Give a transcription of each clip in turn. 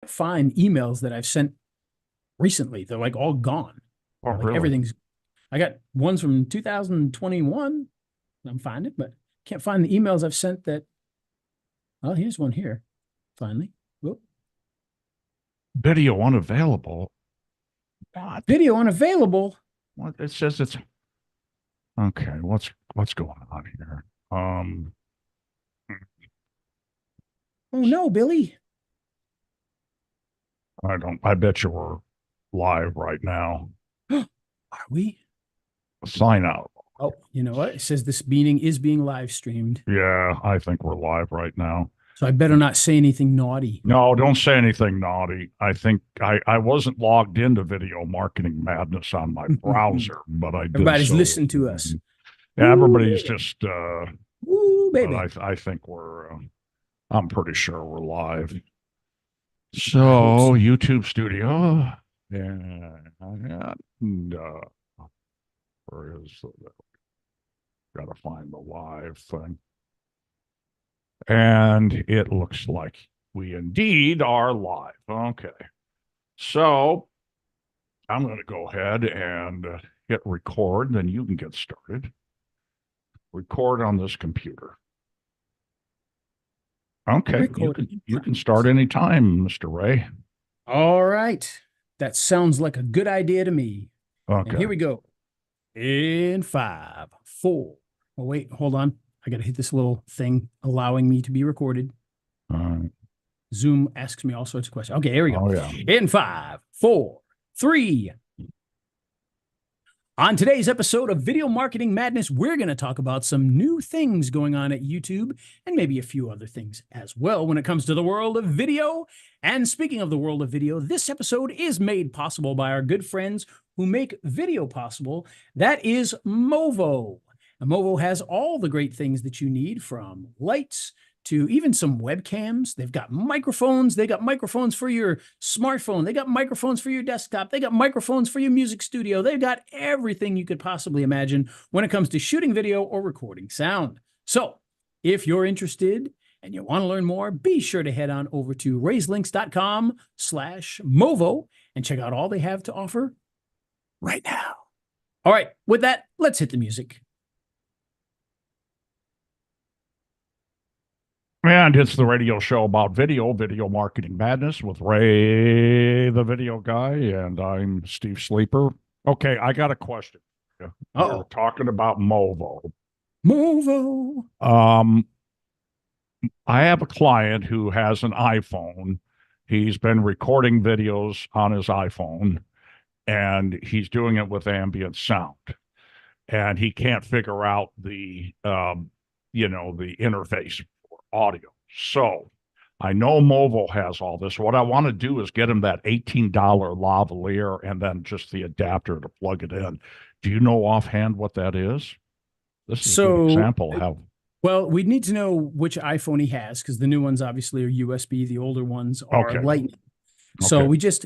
can't find emails that I've sent recently. They're like all gone. Oh, Like really? everything's, I got ones from 2021. I'm finding, but can't find the emails I've sent that. Well, here's one here. Finally. Whoop. Video unavailable. What? Video unavailable. What? It says it's okay. What's going on here? Oh no, Billy. I don't. I bet you we're live right now. Are we? Sign out. Oh, you know what? It says this meeting is being live streamed. Yeah, I think we're live right now. So I better not say anything naughty. No, don't say anything naughty. I think I wasn't logged into Video Marketing Madness on my browser, but I did. Everybody's so. listening to us. Yeah, everybody's Ooh, just. Ooh, baby. But I think we're. I'm pretty sure we're live. So YouTube Studio. Yeah. And, where is the? Got to find the live thing. And it looks like we indeed are live. Okay. So I'm going to go ahead and hit record, then you can get started. Record on this computer. Okay. You can start anytime, Mr. Ray. All right. That sounds like a good idea to me. Okay. And here we go. In 5, 4. Oh, wait, hold on. I got to hit this little thing allowing me to be recorded. Zoom asks me all sorts of questions. Okay, here we go. Oh, yeah. In 5, 4, 3. On today's episode of Video Marketing Madness, we're going to talk about some new things going on at YouTube and maybe a few other things as well when it comes to the world of video. And speaking of the world of video, this episode is made possible by our good friends who make video possible. That is Movo. And Movo has all the great things that you need, from lights to even some webcams. They've got microphones. They got microphones for your smartphone. They got microphones for your desktop. They got microphones for your music studio. They've got everything you could possibly imagine when it comes to shooting video or recording sound. So if you're interested and you want to learn more, be sure to head on over to raiselinks.com/Movo and check out all they have to offer right now. All right, with that, let's hit the music. And it's the radio show about Video Marketing Madness with Ray, the video guy, and I'm Steve Sleeper. Okay, I got a question. We're talking about Movo. Movo. I have a client who has an iPhone. He's been recording videos on his iPhone, and he's doing it with ambient sound. And he can't figure out the interface audio. So I know Movo has all this. What I want to do is get him that $18 lavalier and then just the adapter to plug it in. Do you know offhand what that is? This is a good example of how. Well, we'd need to know which iPhone he has, because the new ones obviously are USB. The older ones are Lightning. So the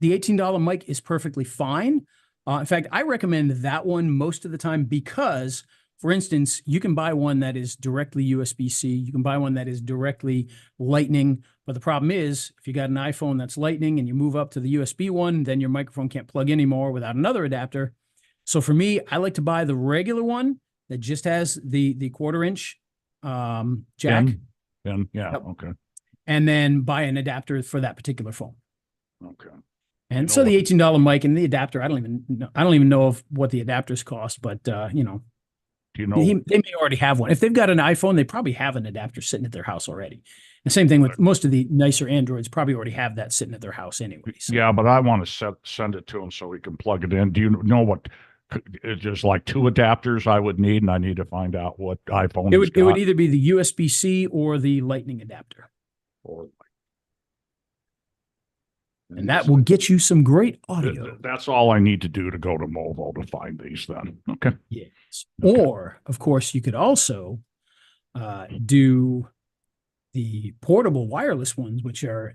$18 mic is perfectly fine. In fact, I recommend that one most of the time because, for instance, you can buy one that is directly USB-C. You can buy one that is directly Lightning. But the problem is, if you got an iPhone that's Lightning and you move up to the USB one, then your microphone can't plug anymore without another adapter. So for me, I like to buy the regular one that just has the 1/4-inch jack. Okay. And then buy an adapter for that particular phone. Okay. And so the $18 mic and the adapter, I don't even know of what the adapters cost, but do you know they may already have one. If they've got an iPhone, they probably have an adapter sitting at their house already. The same thing with most of the nicer Androids, probably already have that sitting at their house anyway. So. Yeah, but I want to send it to him so he can plug it in. Do you know what? There's like 2 adapters I would need, and I need to find out what iPhone it would either be the USB-C or the Lightning adapter. And that will get you some great audio. That's all I need to do to go to Movo to find these then. Okay. Yes. Okay. Or, of course, you could also do the portable wireless ones,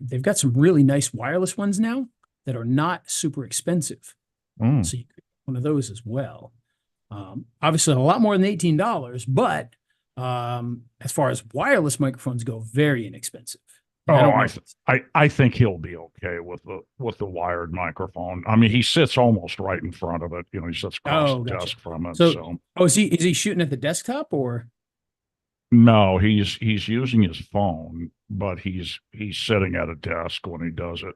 they've got some really nice wireless ones now that are not super expensive. So you could get one of those as well. Obviously, a lot more than $18, but as far as wireless microphones go, very inexpensive. I Oh, don't know. I think he'll be okay with the wired microphone. I mean, he sits almost right in front of it. You know, he sits across Oh, the gotcha. desk from it. So, So oh, is he shooting at the desktop or? no, he's using his phone, but he's sitting at a desk when he does it.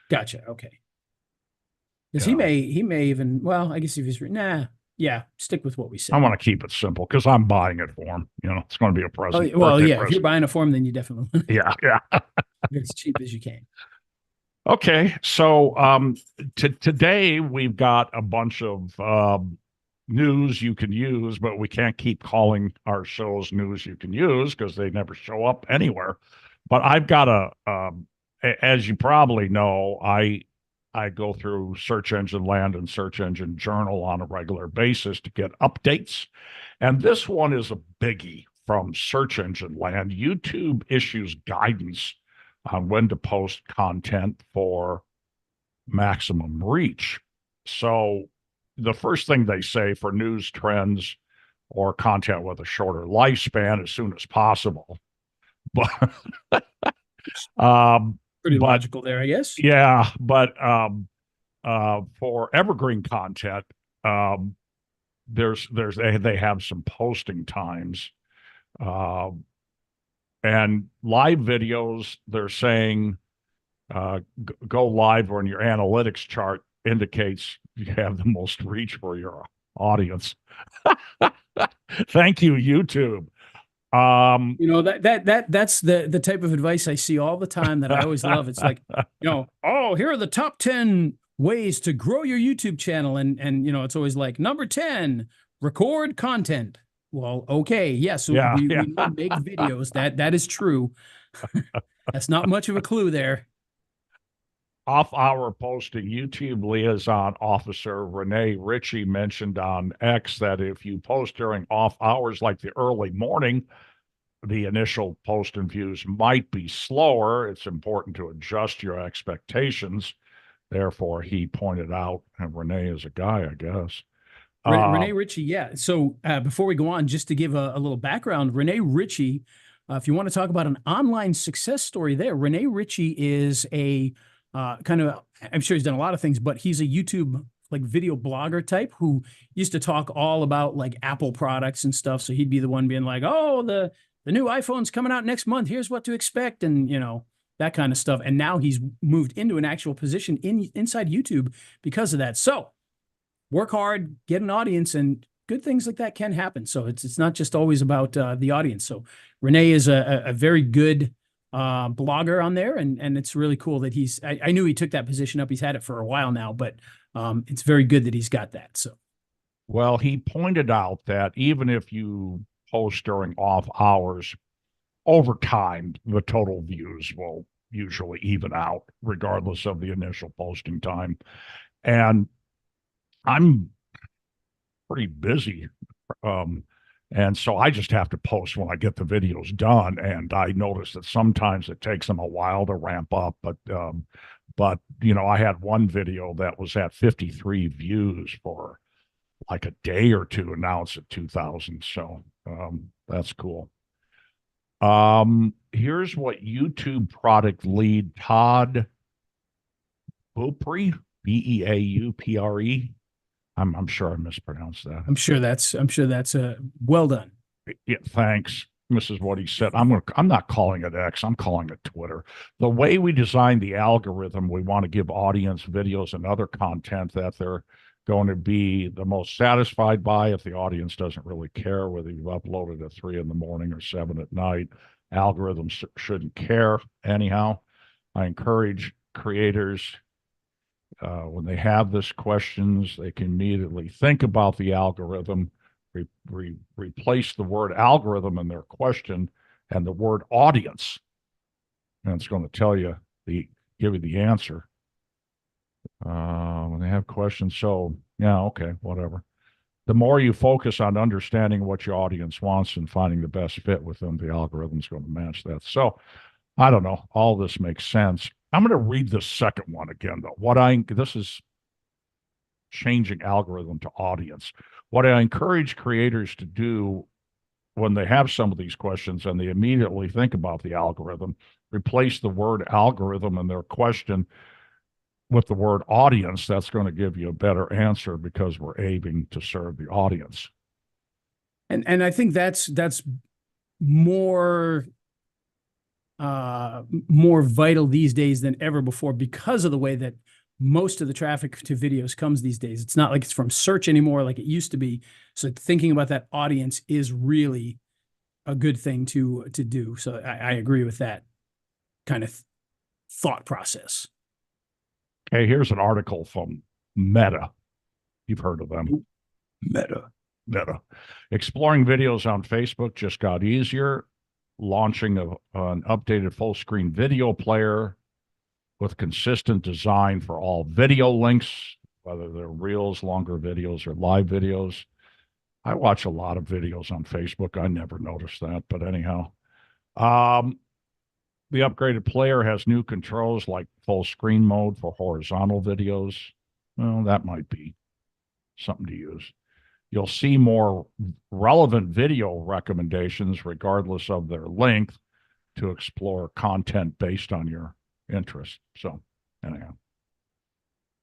Gotcha. Okay. Because he Yeah. may even, well, I guess if he's nah, yeah, stick with what we I said. want to keep it simple because I'm buying it for him. You know, it's going to be a Oh, present, well, birthday yeah. If you're present. buying a form, then you definitely want to Yeah, yeah. get as cheap as you can. Okay, so today we've got a bunch of news you can use, but we can't keep calling our shows news you can use because they never show up anywhere. But I've got as you probably know, I go through Search Engine Land and Search Engine Journal on a regular basis to get updates, and this one is a biggie from Search Engine Land. YouTube issues guidance on when to post content for maximum reach. So the first thing they say for news trends or content with a shorter lifespan as soon as possible. But um, Pretty but logical there, I guess. yeah, but for evergreen content, um, there's they have some posting times. Uh, and live videos, they're saying go live when your analytics chart indicates you have the most reach for your audience. Thank you, YouTube. You know, that's the type of advice I see all the time that I always love. It's like, oh, here are the top 10 ways to grow your YouTube channel. And it's always like number 10, record content. Well, okay, yeah, so yeah, we yeah. need to make videos. That is true. That's not much of a clue there. Off-hour posting. YouTube liaison officer Renee Ritchie mentioned on X that if you post during off hours like the early morning, the initial post and views might be slower. It's important to adjust your expectations. Therefore, he pointed out, and Renee is a guy, I guess. Renee Ritchie, yeah. So before we go on, just to give a little background, Renee Ritchie, if you want to talk about an online success story there, Renee Ritchie is a kind of, I'm sure he's done a lot of things, but he's a YouTube like video blogger type who used to talk all about like Apple products and stuff. So he'd be the one being like, oh, the new iPhone's coming out next month. Here's what to expect. And, that kind of stuff. And now he's moved into an actual position inside YouTube because of that. So work hard, get an audience, and good things like that can happen. So it's not just always about the audience. So Renee is a very good blogger on there, and it's really cool that I knew he took that position up. He's had it for a while now, but it's very good that he's got that. So well, he pointed out that even if you post during off hours, over time, the total views will usually even out, regardless of the initial posting time. And I'm pretty busy. Um, and so I just have to post when I get the videos done. And I notice that sometimes it takes them a while to ramp up. But I had one video that was at 53 views for like a day or two, and now it's at 2,000. So that's cool. Here's what YouTube product lead Todd Beaupre, Beaupre. I'm sure I mispronounced that. I'm sure that's well done. Yeah, thanks. This is what he said. I'm not calling it X. I'm calling it Twitter. The way we design the algorithm, we want to give audience videos and other content that they're going to be the most satisfied by. If the audience doesn't really care whether you've uploaded at 3 in the morning or 7 at night, algorithms shouldn't care anyhow. I encourage creators when they have this questions, they can immediately think about the algorithm, replace the word algorithm in their question and the word audience, and it's going to give you the answer when they have questions. So yeah, okay, whatever. The more you focus on understanding what your audience wants and finding the best fit with them, the algorithm's going to match that. So I don't know. All this makes sense. I'm going to read the second one again, though. This is changing algorithm to audience. What I encourage creators to do when they have some of these questions and they immediately think about the algorithm, replace the word algorithm in their question with the word audience, that's going to give you a better answer because we're aiming to serve the audience. And I think that's more more vital these days than ever before because of the way that most of the traffic to videos comes these days. It's not like it's from search anymore like it used to be. So thinking about that audience is really a good thing to do. So I agree with that kind of thought process. Okay, here's an article from Meta. You've heard of them. Meta. Meta. Exploring videos on Facebook just got easier. Launching an updated full screen video player with consistent design for all video links, whether they're reels, longer videos, or live videos. I watch a lot of videos on Facebook. I never noticed that, but anyhow. The upgraded player has new controls like full screen mode for horizontal videos. Well, that might be something to use. You'll see more relevant video recommendations regardless of their length to explore content based on your interest. So, anyhow,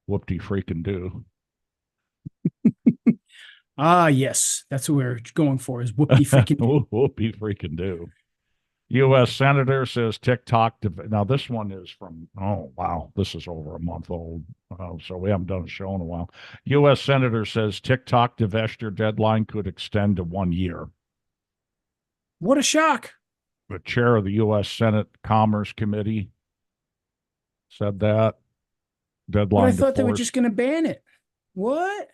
whoop-de freaking do. Ah, yes, that's what we're going for is whoopie freaking. Whoopie freaking do. U.S. Senator says TikTok. Now, this one is from, oh, wow, this is over a month old. So we haven't done a show in a while. U.S. Senator says TikTok divestiture deadline could extend to 1 year. What a shock. The chair of the U.S. Senate Commerce Committee said that. But I thought they were just going to ban it. What?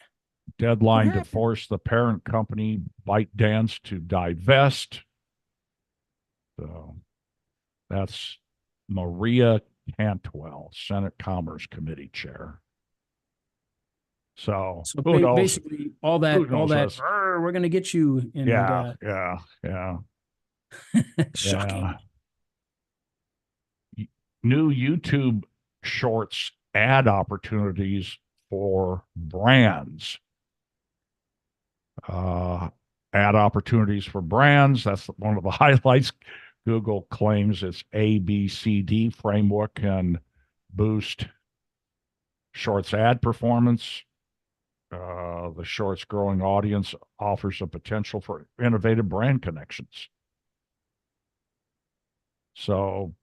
Deadline to force the parent company ByteDance to divest. So that's Maria Cantwell, Senate Commerce Committee chair. So who knows? Basically, all that, we're going to get you. And, yeah. Shocking. Yeah. New YouTube Shorts ad opportunities for brands. Ad opportunities for brands. That's one of the highlights. Google claims its ABCD framework can boost Shorts ad performance. The Shorts growing audience offers a potential for innovative brand connections. So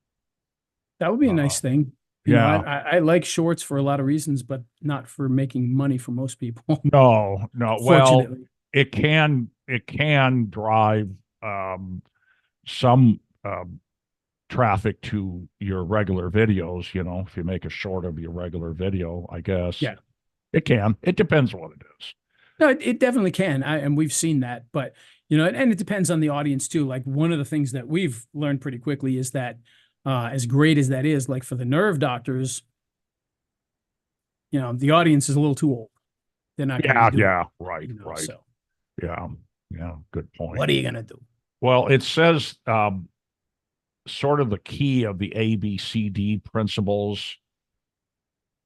that would be a nice thing. You know, I like Shorts for a lot of reasons, but not for making money for most people. No. Well, it can drive some traffic to your regular videos, you know, if you make a short of your regular video, I guess. Yeah. It can. It depends what it is. No, it definitely can. And we've seen that. But, you know, and it depends on the audience too. Like one of the things that we've learned pretty quickly is that as great as that is, like for the nerve doctors, you know, the audience is a little too old. They're not going to do it. Right, you know, right. So. Yeah, good point. What are you going to do? Well, it says sort of the key of the ABCD principles.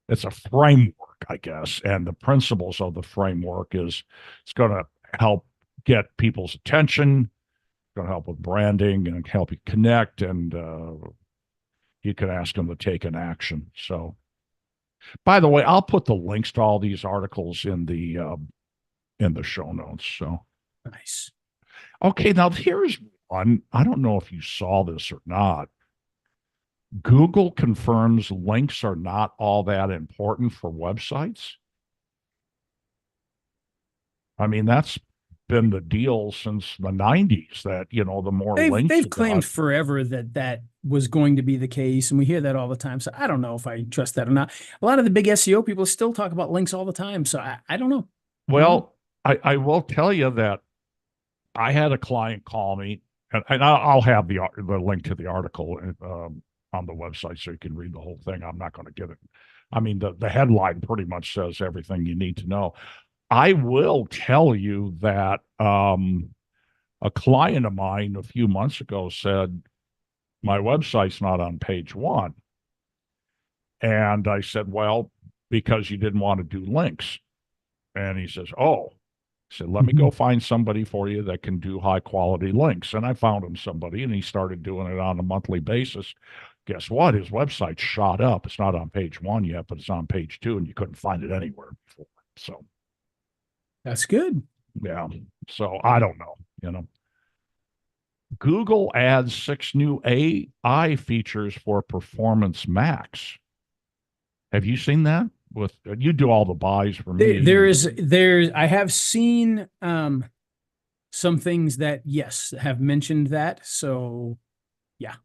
It's a framework, I guess, and the principles of the framework is it's going to help get people's attention, going to help with branding and help you connect, and you can ask them to take an action. So, by the way, I'll put the links to all these articles in the show notes. So nice. Okay, now here's one. I don't know if you saw this or not. Google confirms links are not all that important for websites. I mean, that's been the deal since the 90s that, you know, the more links they've claimed forever that was going to be the case, and we hear that all the time. So I don't know if I trust that or not. A lot of the big SEO people still talk about links all the time. So I don't know. Well, I will tell you that I had a client call me, and I'll have the link to the article on the website so you can read the whole thing. I'm not going to give it. I mean, the headline pretty much says everything you need to know. I will tell you that a client of mine a few months ago said, my website's not on page one. And I said, well, because you didn't want to do links. And he says, oh. I said, let me go find somebody for you that can do high quality links. And I found him somebody, and he started doing it on a monthly basis. guess what? His website shot up. It's not on page 1 yet, but it's on page 2, and you couldn't find it anywhere before. So That's good. yeah. So I don't know, you know. Google adds 6 new AI features for Performance Max. Have you seen that? With you do all the buys for me. I have seen some things that, yes, have mentioned that. So yeah.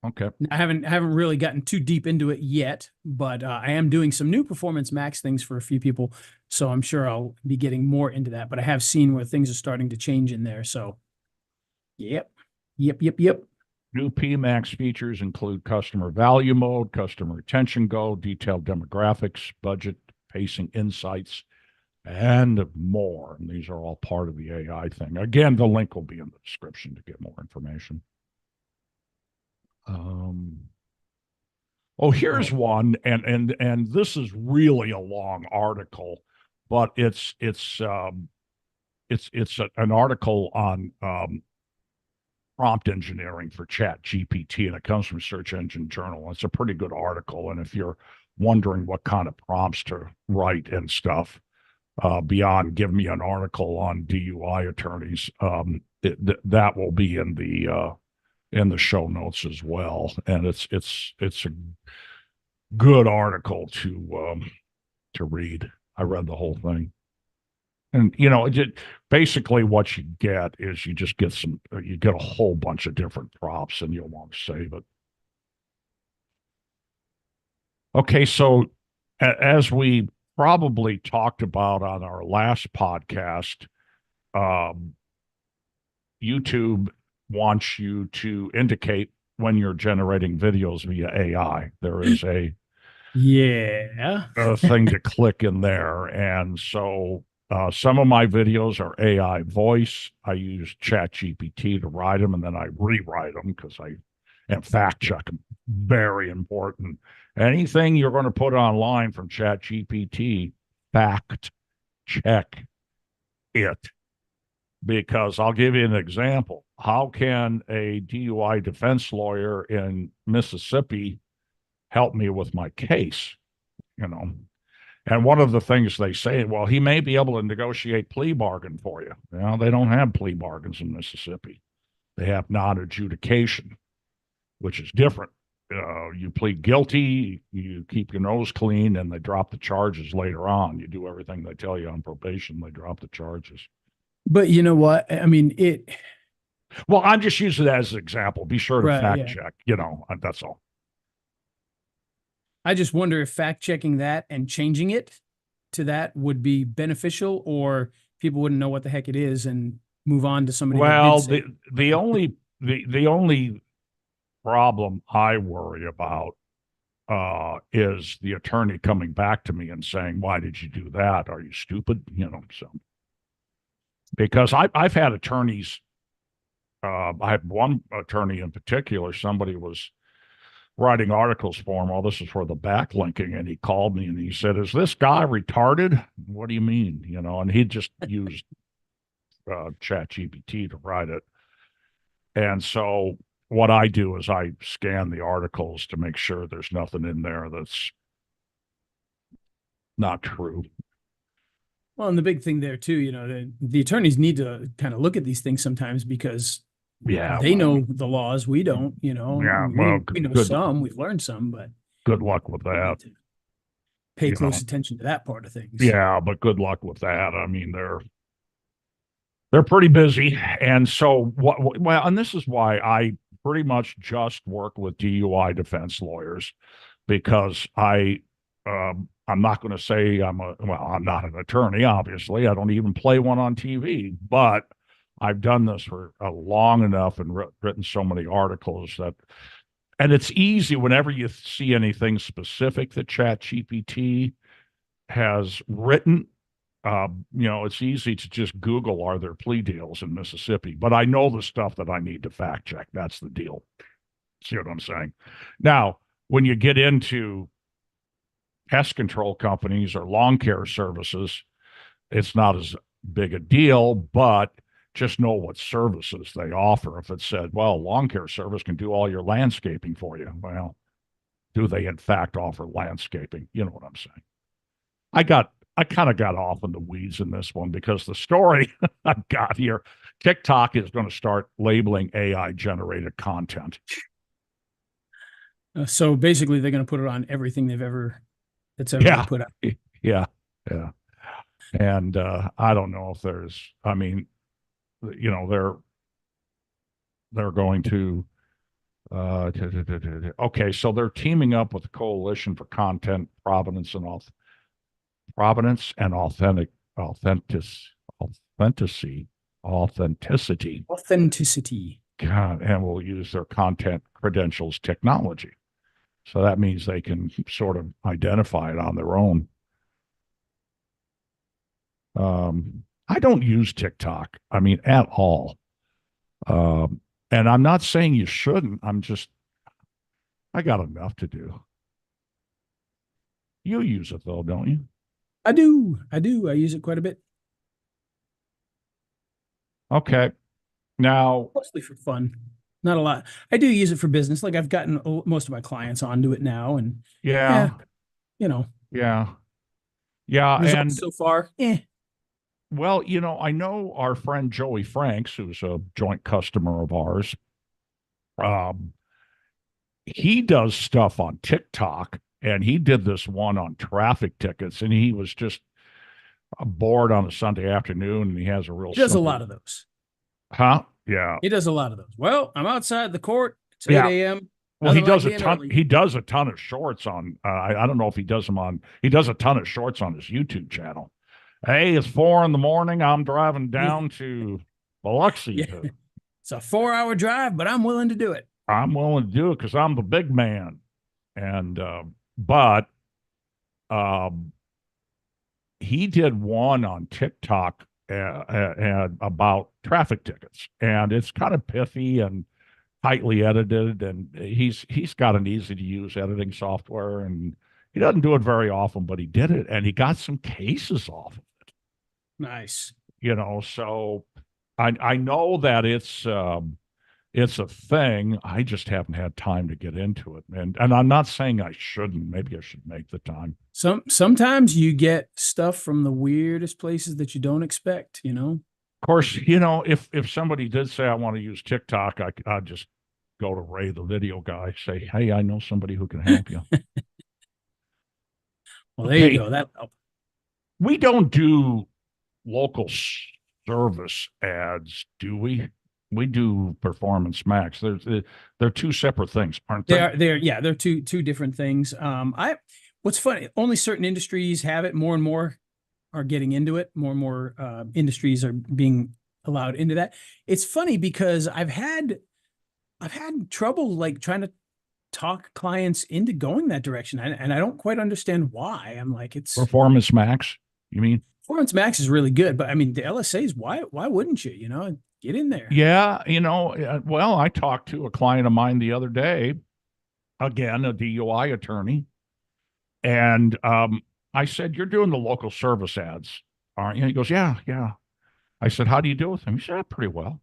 Okay. I haven't really gotten too deep into it yet, but I am doing some new Performance Max things for a few people, so I'm sure I'll be getting more into that. But I have seen where things are starting to change in there. So yep. New PMax features include customer value mode, customer retention goal, detailed demographics, budget, pacing insights, and more. And these are all part of the AI thing. Again, the link will be in the description to get more information. Here's one, and this is really a long article, but it's an article on prompt engineering for Chat GPT, and it comes from Search Engine Journal. It's a pretty good article, and if you're wondering what kind of prompts to write and stuff, beyond give me an article on DUI attorneys, that will be in the show notes as well. And it's a good article to read. I read the whole thing. And, you know, basically what you get is you get a whole bunch of different prompts and you'll want to save it. Okay, so as we probably talked about on our last podcast, YouTube wants you to indicate when you're generating videos via AI. There is a thing to click in there. And so some of my videos are AI voice. I use ChatGPT to write them, and then I rewrite them because and fact check them. Very important. Anything you're going to put online from ChatGPT, fact check it. Because I'll give you an example. How can a DUI defense lawyer in Mississippi help me with my case? You know, and one of the things they say, well, he may be able to negotiate plea bargain for you. Well, they don't have plea bargains in Mississippi. They have non-adjudication, which is different. You plead guilty, you keep your nose clean, and they drop the charges later on. You do everything they tell you on probation, they drop the charges. But you know what? I mean, Well, I'm just using that as an example. Be sure to fact check, you know, that's all. I just wonder if fact checking that and changing it to that would be beneficial, or people wouldn't know what the heck it is and move on to somebody. Well, the only problem I worry about is the attorney coming back to me and saying, "Why did you do that? Are you stupid?" You know, so because I've had attorneys. I had one attorney in particular. Somebody was writing articles for him. Well, this is for the backlinking, and he called me and he said, "Is this guy retarded?" What do you mean? You know, and he just used ChatGPT to write it. And so what I do is I scan the articles to make sure there's nothing in there that's not true. Well, and the big thing there too, you know, the attorneys need to kind of look at these things sometimes because they know the laws. We don't, you know. Yeah, well, we know some, we've learned some, but good luck with that. Pay close attention to that part of things. Yeah, but good luck with that. I mean, they're pretty busy. And so well, and this is why I pretty much just work with DUI defense lawyers, because I'm not going to say I'm not an attorney, obviously. I don't even play one on TV, but I've done this for long enough and written so many articles and it's easy whenever you see anything specific that ChatGPT has written. It's easy to just Google, are there plea deals in Mississippi? But I know the stuff that I need to fact check. That's the deal. See what I'm saying? Now, when you get into pest control companies or lawn care services, it's not as big a deal, but just know what services they offer. If it said, well, lawn care service can do all your landscaping for you. Well, do they in fact offer landscaping? You know what I'm saying? I kind of got off in the weeds in this one because the story I've got here, TikTok is going to start labeling AI generated content. So basically, they're going to put it on everything that's ever been Yeah. put out. Yeah. Yeah. And I don't know if I mean, they're going to, okay, so they're teaming up with the Coalition for Content Provenance and Authentic, Authenticity, Authenticity. Authenticity. God, and will use their content credentials technology. So that means they can sort of identify it on their own. I don't use TikTok. I mean, at all. And I'm not saying you shouldn't. I got enough to do. You use it though, don't you? I do. I do. I use it quite a bit. Okay. Now, Mostly for fun. Not a lot. I do use it for business. Like I've gotten most of my clients onto it now, and yeah, yeah, you know, yeah, yeah. results And so far. well, I know our friend Joey Franks, who's a joint customer of ours. Um, he does stuff on TikTok, and he did this one on traffic tickets, and he was just bored on a Sunday afternoon, and he has a real He does a simple, lot of those. huh? Yeah, He does a lot of those. Well, I'm outside the court. It's yeah. 8 a.m. Well, he Nothing like does a being ton. early. He does a ton of shorts on. I don't know if he does them on. He does a ton of shorts on his YouTube channel. Hey, it's 4 in the morning. I'm driving down to Biloxi. Yeah. It's a 4-hour drive, but I'm willing to do it. I'm willing to do it because I'm the big man. And but um, he did one on TikTok about traffic tickets, and it's kind of pithy and tightly edited, and he's got an easy to use editing software, and he doesn't do it very often, but he did it, and he got some cases off of it. Nice. So I know that it's a thing. I just haven't had time to get into it, and I'm not saying I shouldn't. Maybe I should make the time. Sometimes you get stuff from the weirdest places that you don't expect, Of course, if somebody did say I want to use TikTok, I'd just go to Ray, the video guy, say, hey, I know somebody who can help you. Well, there you Okay, go. That'll help. we don't do local service ads, do we? We do Performance Max. They're two separate things, aren't they? They're two different things. What's funny, only certain industries have it. More and more are getting into it. More and more industries are being allowed into that. It's funny because I've had trouble like trying to talk clients into going that direction, and I don't quite understand why. I'm like, Performance Max, you mean? Performance Max is really good, but I mean the LSAs. Why wouldn't you? Get in there. Yeah, well, I talked to a client of mine the other day, again, a DUI attorney, and I said, "You're doing the local service ads, aren't you?" He goes, "Yeah, yeah." I said, "How do you deal with them?" He said, "Pretty well."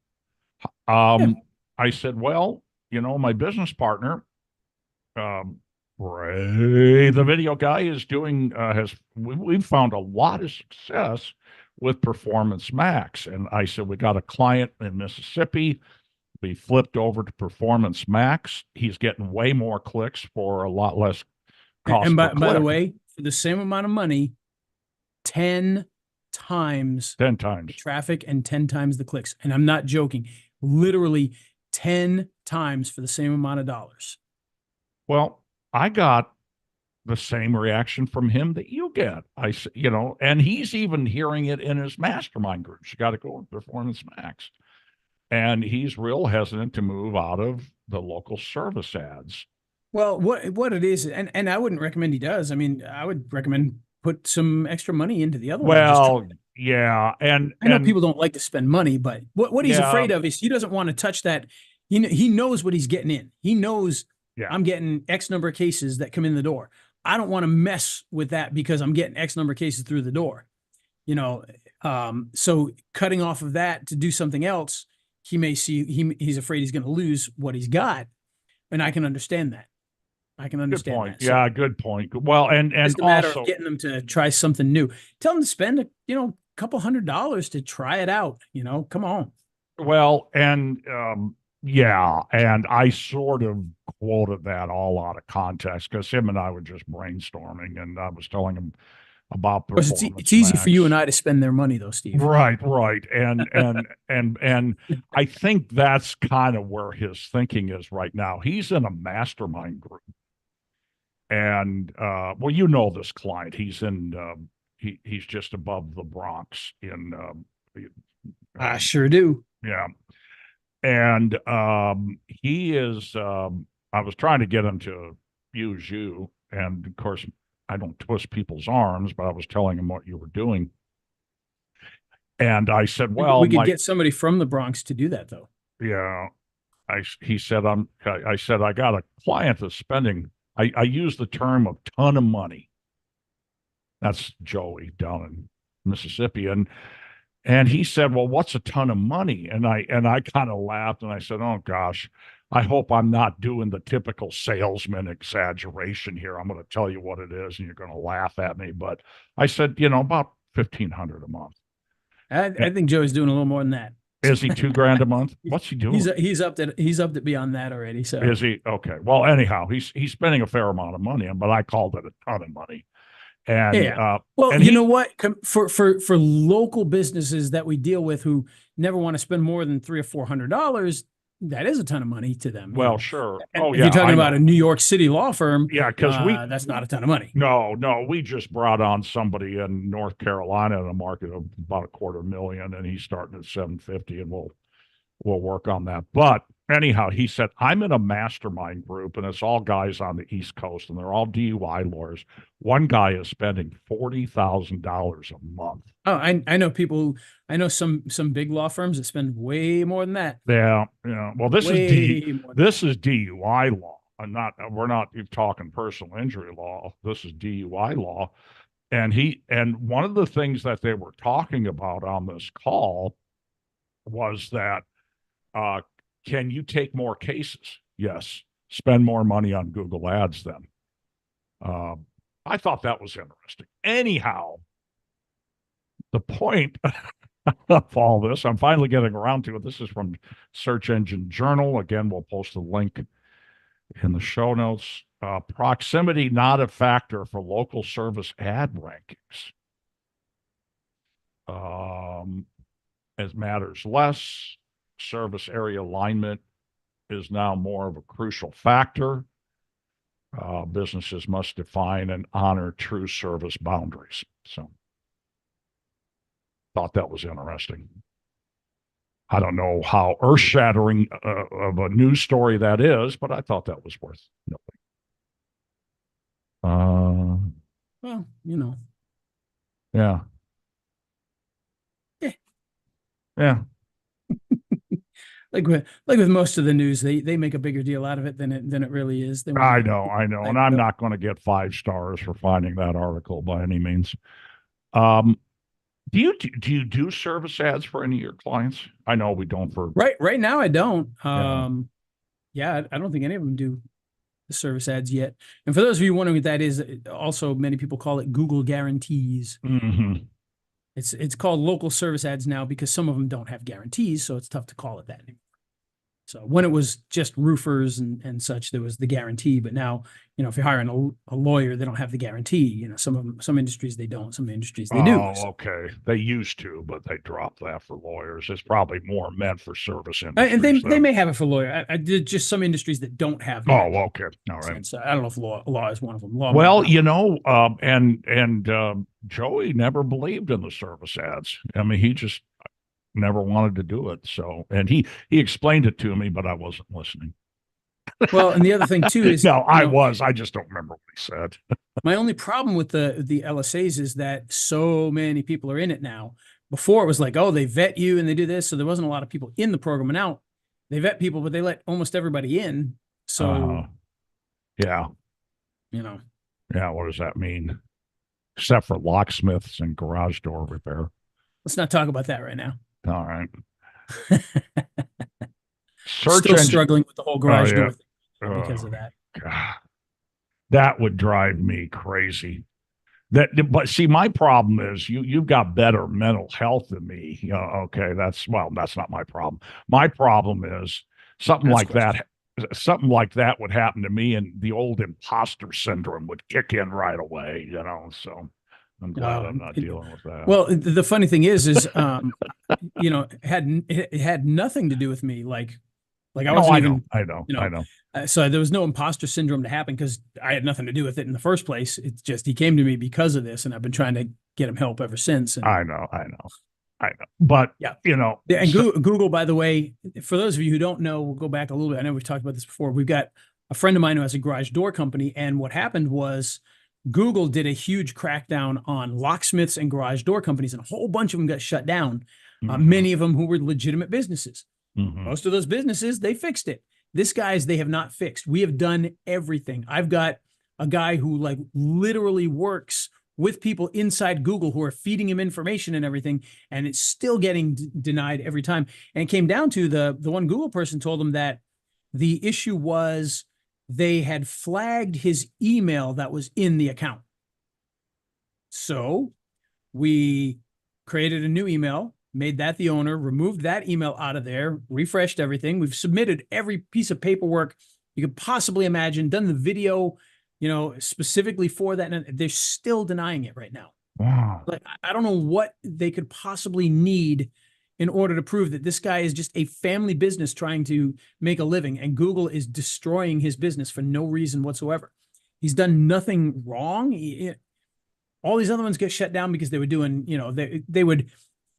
Yeah. I said, "Well, my business partner, um, Ray, the video guy, is doing we've found a lot of success with Performance Max." And I said, "We got a client in Mississippi. We flipped over to Performance Max. He's getting way more clicks for a lot less cost And per by the click." way, for the same amount of money, 10 times 10 the times. traffic and 10 times the clicks. And I'm not joking. Literally 10 times for the same amount of dollars. Well, I got the same reaction from him that you get. And he's even hearing it in his mastermind groups. You got to go with Performance Max. And he's real hesitant to move out of the local service ads. Well, what it is, and I wouldn't recommend he does. I mean, I would recommend put some extra money into the other one. Well, yeah, and I know people don't like to spend money, but what he's yeah, afraid of is he doesn't want to touch that. He knows what he's getting in. He knows I'm getting X number of cases that come in the door. I don't want to mess with that because I'm getting X number of cases through the door. So cutting off of that to do something else, he may see he's afraid he's going to lose what he's got, and I can understand that. I can Good understand point. that. So Yeah, good point. Well, and just a matter of also, getting them to try something new. Tell them to spend a couple $100 to try it out. Come on. well, and yeah, and I sort of quoted that all out of context because him and I were just brainstorming, and I was telling him about Of course, it's Performance easy for you and Max. I to spend their money, though, Steve. Right, right. And I think that's kind of where his thinking is right now. He's in a mastermind group. And well, you know this client. He's in he's just above the Bronx in I um, sure do. yeah. And he is I was trying to get him to use you, and of course I don't twist people's arms, but I was telling him what you were doing. And I said, well, We could my get somebody from the Bronx to do that, though. yeah, he said I said I got a client that's spending I use the term a ton of money. That's Joey down in Mississippi. And he said, well, what's a ton of money? And I kind of laughed and I said, oh gosh, I hope I'm not doing the typical salesman exaggeration here. I'm going to tell you what it is and you're going to laugh at me. But I said, about 1,500 a month. I think Joey's doing a little more than that. Is he 2 grand a month? What's he doing? He's up to beyond that already. So Is he? Okay. Well, anyhow, he's spending a fair amount of money, but I called it a ton of money. And yeah. Well, and you know he what? For local businesses that we deal with who never want to spend more than $300 or $400, that is a ton of money to them. well, sure. And Oh if you're yeah, talking I about know. a New York City law firm, Yeah, because that's not a ton of money. no, we just brought on somebody in North Carolina in a market of about 250,000, and he's starting at 750, and we'll work on that. But anyhow, he said, I'm in a mastermind group, and it's all guys on the East Coast, and they're all DUI lawyers. One guy is spending $40,000 a month. Oh, I know people. I know some big law firms that spend way more than that. Yeah, yeah. Well, Way more than this is DUI law. I'm not. We're not talking personal injury law. This is DUI law. And one of the things that they were talking about on this call was that uh, can you take more cases? Yes. Spend more money on Google Ads then. Uh, I thought that was interesting. Anyhow, the point of all this, I'm finally getting around to it. This is from Search Engine Journal. Again, we'll post a link in the show notes. Proximity not a factor for local service ad rankings. It matters less. Service area alignment is now more of a crucial factor. Businesses must define and honor true service boundaries. So, thought that was interesting. I don't know how earth-shattering of a news story that is, but I thought that was worth noting. Well, Yeah. Yeah. Yeah. like with most of the news, they make a bigger deal out of it than it really is. They I want know, and I'm not going to get 5 stars for finding that article by any means. Do you do service ads for any of your clients? I know we don't for right now. I don't. Yeah. Yeah, I don't think any of them do the service ads yet. And for those of you wondering what that is, also many people call it Google guarantees. Mhm. It's called local service ads now because some of them don't have guarantees, so it's tough to call it that anymore. So when it was just roofers and such, there was the guarantee. But now, if you're hiring a lawyer, they don't have the guarantee. Some industries they don't, some industries they do. Oh, okay. They used to, but they dropped that for lawyers. It's probably more meant for service industries. And they may have it for lawyer. I did just some industries that don't have that. Oh, okay. All right. Sense. I don't know if law is one of them. Law Well, Joey never believed in the service ads. I mean, he just never wanted to do it. So, and he explained it to me, but I wasn't listening. Well, and the other thing too is no, I was. I just don't remember what he said. My only problem with the LSAs is that so many people are in it now. Before it was like, oh, they vet you and they do this, so there wasn't a lot of people in the program. And now they vet people, but they let almost everybody in. So, yeah, yeah. What does that mean? Except for locksmiths and garage door repair. Let's not talk about that right now. All right. Still struggling with the whole garage door thing because of that. God. That would drive me crazy. But see, my problem is you've got better mental health than me. Okay, that's not my problem. My problem is something That's like question. that. Something like that would happen to me, and the old imposter syndrome would kick in right away. So I'm glad I'm not dealing with that. Well, the funny thing is, it had nothing to do with me. Like I No, wasn't I know, even, I know, you I know, know, so there was no imposter syndrome to happen because I had nothing to do with it in the first place. It's just he came to me because of this, and I've been trying to get him help ever since. And I know, I know, I know. But yeah, you know, yeah. And so, Google, by the way, for those of you who don't know, we'll go back a little bit. I know we've talked about this before. We've got a friend of mine who has a garage door company, and what happened was Google did a huge crackdown on locksmiths and garage door companies, and a whole bunch of them got shut down. mhm, Many of them who were legitimate businesses. mhm. Most of those businesses, they fixed it. This guy's, they have not fixed. We have done everything. I've got a guy who like literally works with people inside Google who are feeding him information and everything, and it's still getting denied every time. And it came down to the one Google person told him that the issue was they had flagged his email that was in the account. So we created a new email, made that the owner, removed that email out of there, refreshed everything. We've submitted every piece of paperwork you could possibly imagine, done the video, specifically for that. And they're still denying it right now. Wow. Like, I don't know what they could possibly need in order to prove that this guy is just a family business trying to make a living, and Google is destroying his business for no reason whatsoever. He's done nothing wrong. All these other ones get shut down because they were doing, they would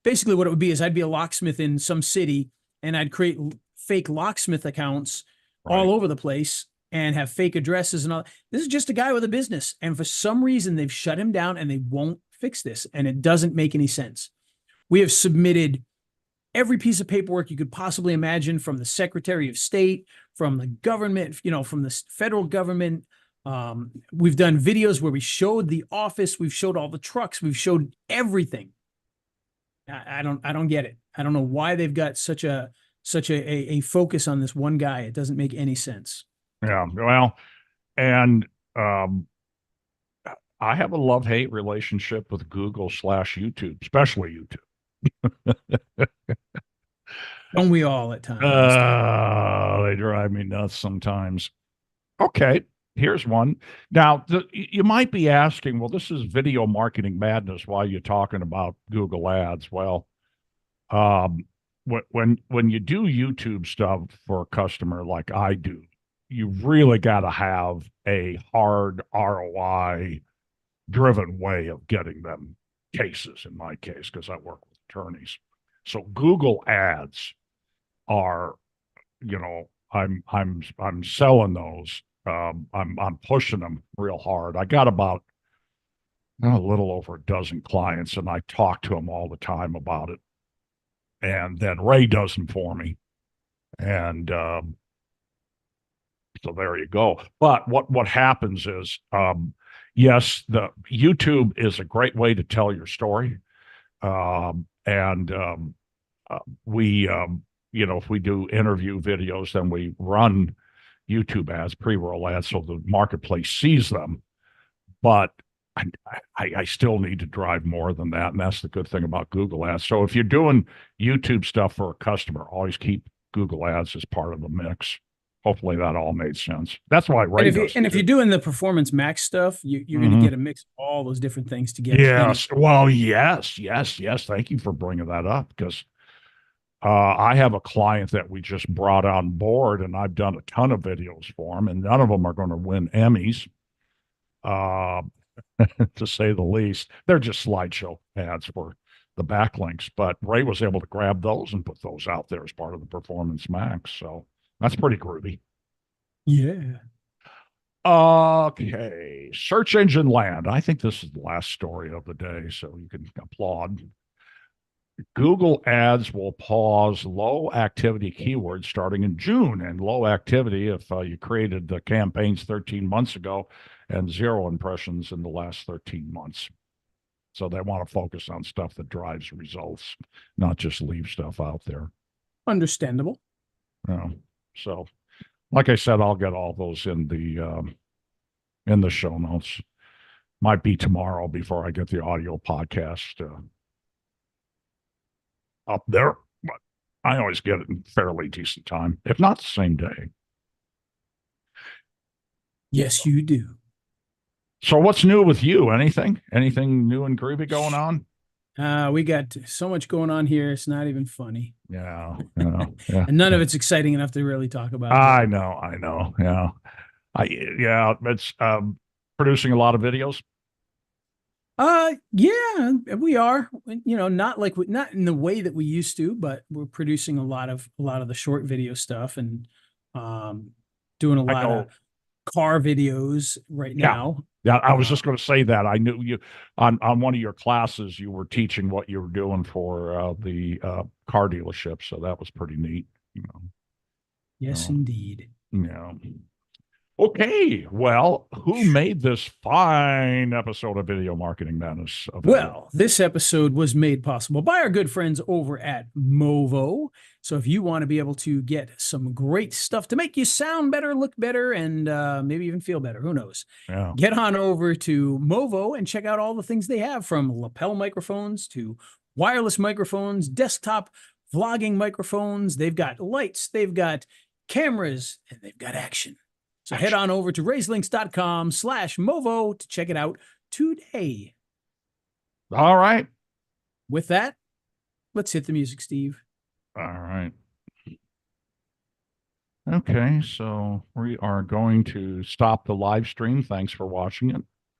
basically, what it would be is I'd be a locksmith in some city and I'd create fake locksmith accounts Right. all over the place and have fake addresses and all. This is just a guy with a business. And for some reason, they've shut him down and they won't fix this. And it doesn't make any sense. We have submitted every piece of paperwork you could possibly imagine, from the Secretary of State, from the government, from the federal government. We've done videos where we showed the office, we've showed all the trucks, we've showed everything. I don't get it. I don't know why they've got such a focus on this one guy. It doesn't make any sense. Yeah. Well, and I have a love-hate relationship with Google/YouTube, especially YouTube. Don't we all at times? They drive me nuts sometimes. Okay, here's one. Now, you might be asking, well, this is video marketing madness. Why are you talking about Google Ads? Well, um, when you do YouTube stuff for a customer like I do, you really got to have a hard ROI driven way of getting them cases, in my case, because I work with attorneys. So Google Ads are, I'm selling those. I'm pushing them real hard. I got about a little over a dozen clients, and I talk to them all the time about it. And then Ray does them for me, and so there you go. But what happens is, yes, the YouTube is a great way to tell your story, and we, if we do interview videos, then we run YouTube ads, pre-roll ads, so the marketplace sees them. But I still need to drive more than that, and that's the good thing about Google Ads. So if you're doing YouTube stuff for a customer, always keep Google Ads as part of the mix. Hopefully that all made sense. That's why Ray does. And if you're doing the Performance Max stuff, you're going to get a mix of all those different things to get. Yes. Well, yes. Thank you for bringing that up, because I have a client that we just brought on board, and I've done a ton of videos for him, and none of them are going to win Emmys, to say the least. They're just slideshow ads for the backlinks, but Ray was able to grab those and put those out there as part of the Performance Max. So that's pretty groovy. Yeah. Okay. Search engine land. I think this is the last story of the day, so you can applaud. Google Ads will pause low activity keywords starting in June. And low activity, if you created the campaigns 13 months ago and 0 impressions in the last 13 months. So they want to focus on stuff that drives results, not just leave stuff out there. Understandable. So, like I said, I'll get all those in the in the show notes. Might be tomorrow before I get the audio podcast up there, but I always get it in fairly decent time, if not the same day. Yes, you do. So what's new with you? Anything new and groovy going on? We got so much going on here. It's not even funny. Yeah, yeah, yeah. And none of it's exciting enough to really talk about. I know. Yeah. Yeah, it's producing a lot of videos. Yeah, we are. Not in the way that we used to, but we're producing a lot of the short video stuff and um doing a I lot of know. car videos right Yeah. now. Yeah, I was Uh, just going to say that. I knew you on one of your classes you were teaching what you were doing for the car dealership, so that was pretty neat, you know. yes, So, indeed. yeah. Okay, well, who made this fine episode of Video Marketing Madness available? Well, this episode was made possible by our good friends over at Movo. So if you want to be able to get some great stuff to make you sound better, look better, and maybe even feel better, who knows? Yeah. Get on over to Movo and check out all the things they have, from lapel microphones to wireless microphones, desktop vlogging microphones. They've got lights, they've got cameras, and they've got action. So head on over to raiselinks.com/Movo to check it out today. All right. With that, let's hit the music, Steve. All right. Okay, so we are going to stop the live stream. Thanks for watching it.